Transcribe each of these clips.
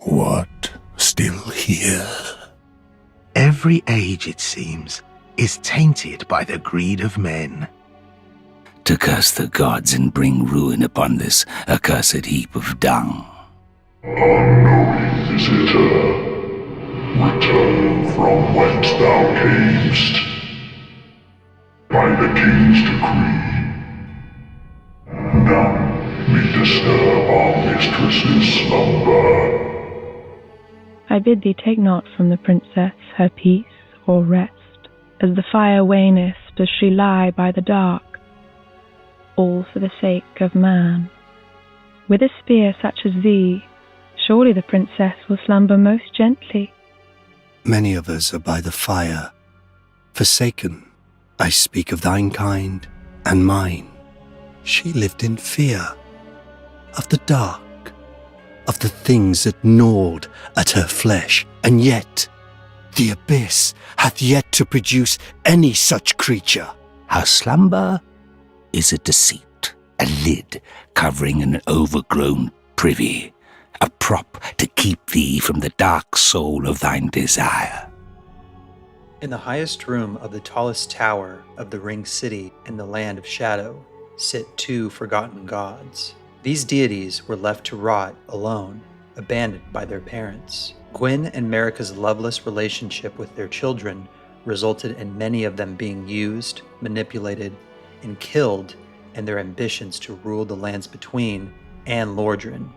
What? Still here? Every age, it seems, is tainted by the greed of men. To curse the gods and bring ruin upon this accursed heap of dung. Unknowing visitor, return from whence thou camest. By the king's decree, none may disturb our mistress's slumber. I bid thee take not from the princess her peace or rest, as the fire waneth does she lie by the dark, all for the sake of man. With a spear such as thee, surely the princess will slumber most gently. Many of us are by the fire, forsaken. I speak of thine kind and mine. She lived in fear of the dark, of the things that gnawed at her flesh, and yet the abyss hath yet to produce any such creature. Her slumber is a deceit, a lid covering an overgrown privy, a prop to keep thee from the dark soul of thine desire. In the highest room of the tallest tower of the ringed city in the land of shadow sit two forgotten gods. These deities were left to rot alone, abandoned by their parents. Gwyn and Marika's loveless relationship with their children resulted in many of them being used, manipulated, and killed in their ambitions to rule the lands between and Lordran.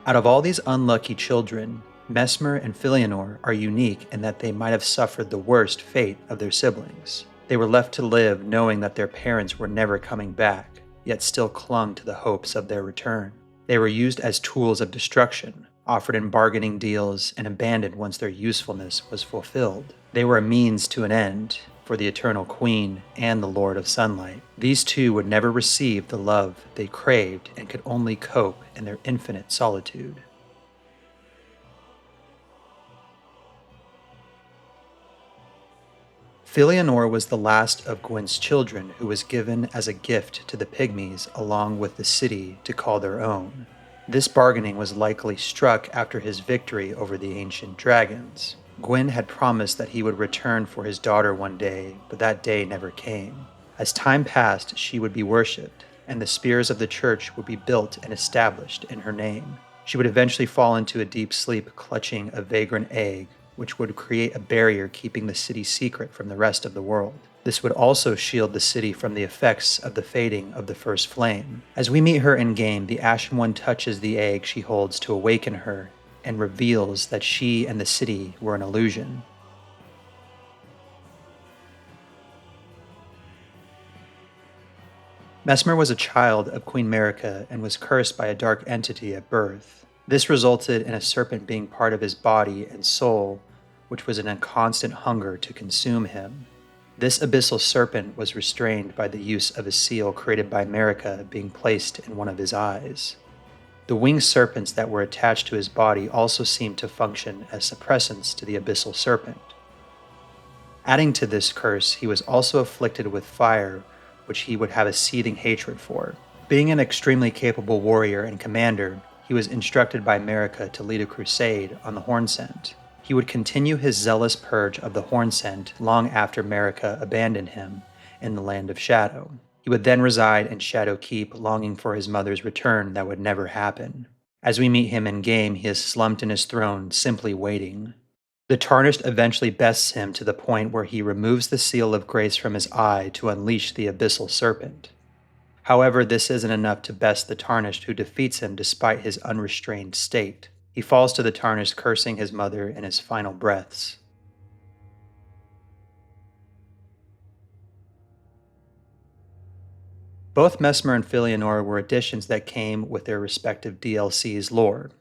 Out of all these unlucky children, Messmer and Fillianore are unique in that they might have suffered the worst fate of their siblings. They were left to live knowing that their parents were never coming back, yet still clung to the hopes of their return. They were used as tools of destruction, offered in bargaining deals, and abandoned once their usefulness was fulfilled. They were a means to an end for the Eternal Queen and the Lord of Sunlight. These two would never receive the love they craved and could only cope in their infinite solitude. Filianore was the last of Gwyn's children who was given as a gift to the Pygmies along with the city to call their own. This bargaining was likely struck after his victory over the ancient dragons. Gwyn had promised that he would return for his daughter one day, but that day never came. As time passed, she would be worshipped, and the spears of the church would be built and established in her name. She would eventually fall into a deep sleep clutching a vagrant egg, which would create a barrier keeping the city secret from the rest of the world. This would also shield the city from the effects of the fading of the first flame. As we meet her in-game, the Ashen One touches the egg she holds to awaken her and reveals that she and the city were an illusion. Messmer was a child of Queen Marika and was cursed by a dark entity at birth. This resulted in a serpent being part of his body and soul, which was in a constant hunger to consume him. This abyssal serpent was restrained by the use of a seal created by Marika being placed in one of his eyes. The winged serpents that were attached to his body also seemed to function as suppressants to the abyssal serpent. Adding to this curse, he was also afflicted with fire, which he would have a seething hatred for. Being an extremely capable warrior and commander, he was instructed by Marika to lead a crusade on the Hornsent. He would continue his zealous purge of the Hornsent long after Marika abandoned him in the Land of Shadow. He would then reside in Shadow Keep, longing for his mother's return that would never happen. As we meet him in-game, he is slumped in his throne, simply waiting. The Tarnished eventually bests him to the point where he removes the seal of grace from his eye to unleash the abyssal serpent. However, this isn't enough to best the Tarnished, who defeats him despite his unrestrained state. He falls to the Tarnished, cursing his mother in his final breaths. Both Messmer and Filianore were additions that came with their respective DLC's lore.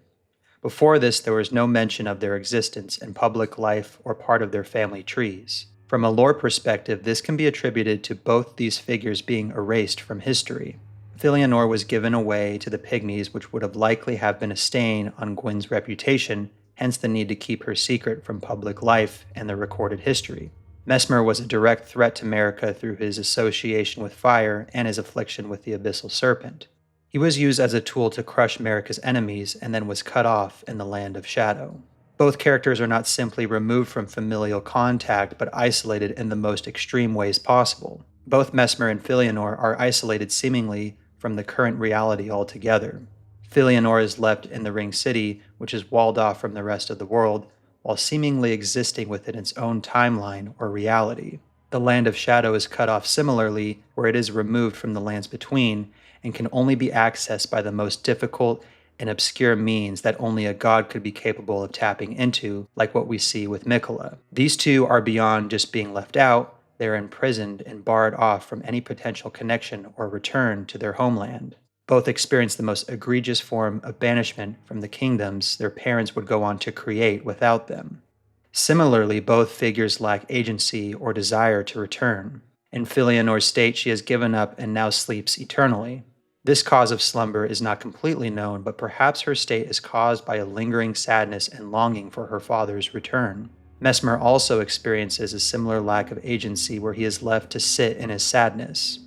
Before this, there was no mention of their existence in public life or part of their family trees. From a lore perspective, this can be attributed to both these figures being erased from history. Filianore was given away to the Pygmies, which would have likely have been a stain on Gwyn's reputation, hence the need to keep her secret from public life and the recorded history. Messmer was a direct threat to Marika through his association with fire and his affliction with the abyssal serpent. He was used as a tool to crush Marika's enemies and then was cut off in the Land of Shadow. Both characters are not simply removed from familial contact, but isolated in the most extreme ways possible. Both Messmer and Fillianore are isolated seemingly from the current reality altogether. Filianore is left in the Ring City, which is walled off from the rest of the world, while seemingly existing within its own timeline or reality. The Land of Shadow is cut off similarly, where it is removed from the lands between, and can only be accessed by the most difficult and obscure means that only a god could be capable of tapping into, like what we see with Mikola. These two are beyond just being left out, they are imprisoned and barred off from any potential connection or return to their homeland. Both experience the most egregious form of banishment from the kingdoms their parents would go on to create without them. Similarly, both figures lack agency or desire to return. In Filianore's state, she has given up and now sleeps eternally. This cause of slumber is not completely known, but perhaps her state is caused by a lingering sadness and longing for her father's return. Messmer also experiences a similar lack of agency where he is left to sit in his sadness.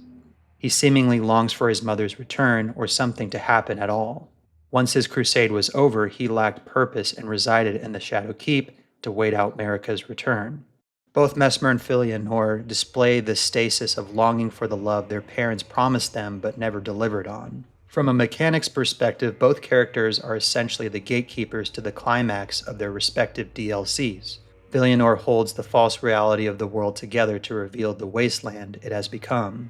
He seemingly longs for his mother's return or something to happen at all. Once his crusade was over, he lacked purpose and resided in the Shadow Keep to wait out Marika's return. Both Messmer and Filianore display the stasis of longing for the love their parents promised them but never delivered on. From a mechanics perspective, both characters are essentially the gatekeepers to the climax of their respective DLCs. Filianore holds the false reality of the world together to reveal the wasteland it has become.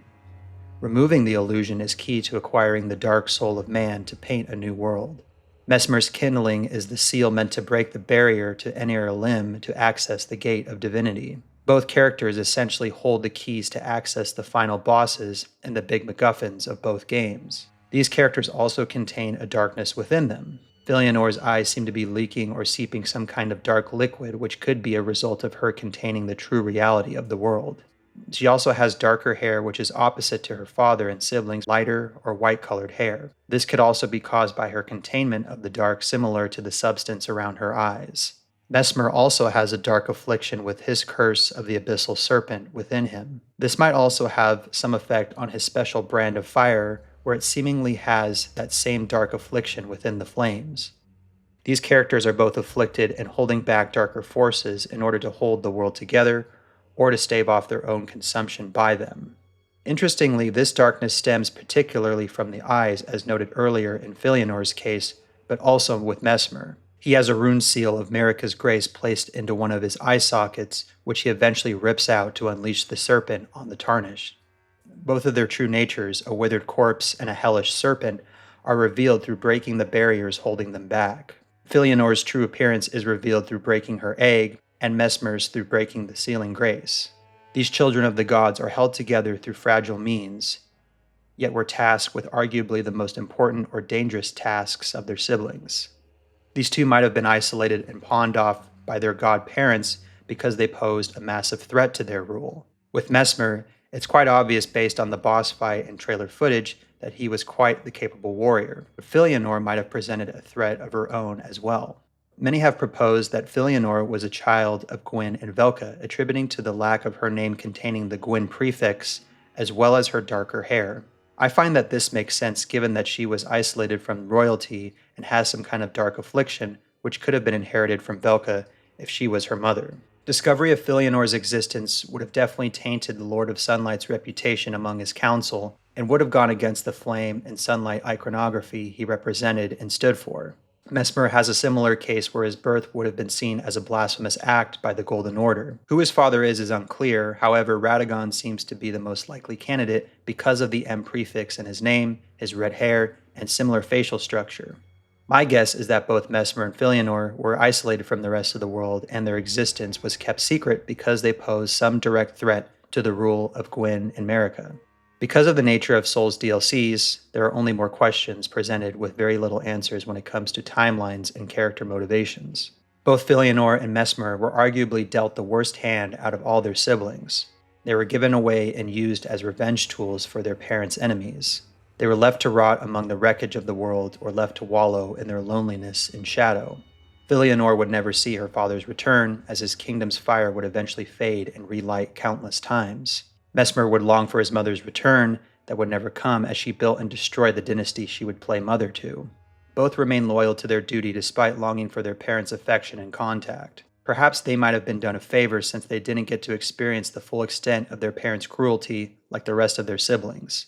Removing the illusion is key to acquiring the dark soul of man to paint a new world. Messmer's kindling is the seal meant to break the barrier to enter a limb to access the gate of divinity. Both characters essentially hold the keys to access the final bosses and the big MacGuffins of both games. These characters also contain a darkness within them. Filianore's eyes seem to be leaking or seeping some kind of dark liquid, which could be a result of her containing the true reality of the world. She also has darker hair, which is opposite to her father and siblings' lighter or white-colored hair. This could also be caused by her containment of the dark, similar to the substance around her eyes. Messmer also has a dark affliction with his curse of the abyssal serpent within him. This might also have some effect on his special brand of fire, where it seemingly has that same dark affliction within the flames. These characters are both afflicted and holding back darker forces in order to hold the world together, or to stave off their own consumption by them. Interestingly, this darkness stems particularly from the eyes, as noted earlier in Filianore's case, but also with Messmer. He has a rune seal of Marika's grace placed into one of his eye sockets, which he eventually rips out to unleash the serpent on the Tarnished. Both of their true natures, a withered corpse and a hellish serpent, are revealed through breaking the barriers holding them back. Filianore's true appearance is revealed through breaking her egg, and Messmer's through breaking the sealing grace. These children of the gods are held together through fragile means, yet were tasked with arguably the most important or dangerous tasks of their siblings. These two might have been isolated and pawned off by their god parents because they posed a massive threat to their rule. With Messmer, it's quite obvious based on the boss fight and trailer footage that he was quite the capable warrior, but Filianore might have presented a threat of her own as well. Many have proposed that Filianore was a child of Gwyn and Velka, attributing to the lack of her name containing the Gwyn prefix, as well as her darker hair. I find that this makes sense given that she was isolated from royalty and has some kind of dark affliction, which could have been inherited from Velka if she was her mother. Discovery of Filianore's existence would have definitely tainted the Lord of Sunlight's reputation among his council, and would have gone against the flame and sunlight iconography he represented and stood for. Messmer has a similar case where his birth would have been seen as a blasphemous act by the Golden Order. Who his father is unclear, however, Radagon seems to be the most likely candidate because of the M prefix in his name, his red hair, and similar facial structure. My guess is that both Messmer and Filianore were isolated from the rest of the world, and their existence was kept secret because they posed some direct threat to the rule of Gwyn and Marika. Because of the nature of Souls DLCs, there are only more questions presented with very little answers when it comes to timelines and character motivations. Both Filianore and Messmer were arguably dealt the worst hand out of all their siblings. They were given away and used as revenge tools for their parents' enemies. They were left to rot among the wreckage of the world or left to wallow in their loneliness in shadow. Filianore would never see her father's return, as his kingdom's fire would eventually fade and relight countless times. Messmer would long for his mother's return, that would never come as she built and destroyed the dynasty she would play mother to. Both remain loyal to their duty despite longing for their parents' affection and contact. Perhaps they might have been done a favor since they didn't get to experience the full extent of their parents' cruelty like the rest of their siblings.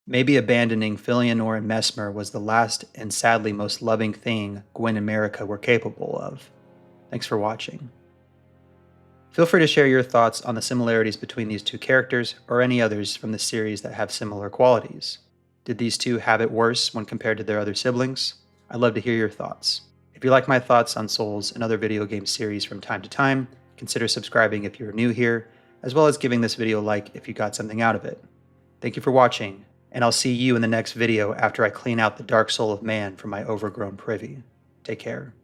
Maybe abandoning Filianore and Messmer was the last and sadly most loving thing Gwyn and Marika were capable of. Thanks for watching. Feel free to share your thoughts on the similarities between these two characters or any others from the series that have similar qualities. Did these two have it worse when compared to their other siblings? I'd love to hear your thoughts. If you like my thoughts on Souls and other video game series from time to time, consider subscribing if you're new here, as well as giving this video a like if you got something out of it. Thank you for watching, and I'll see you in the next video after I clean out the dark soul of man from my overgrown privy. Take care.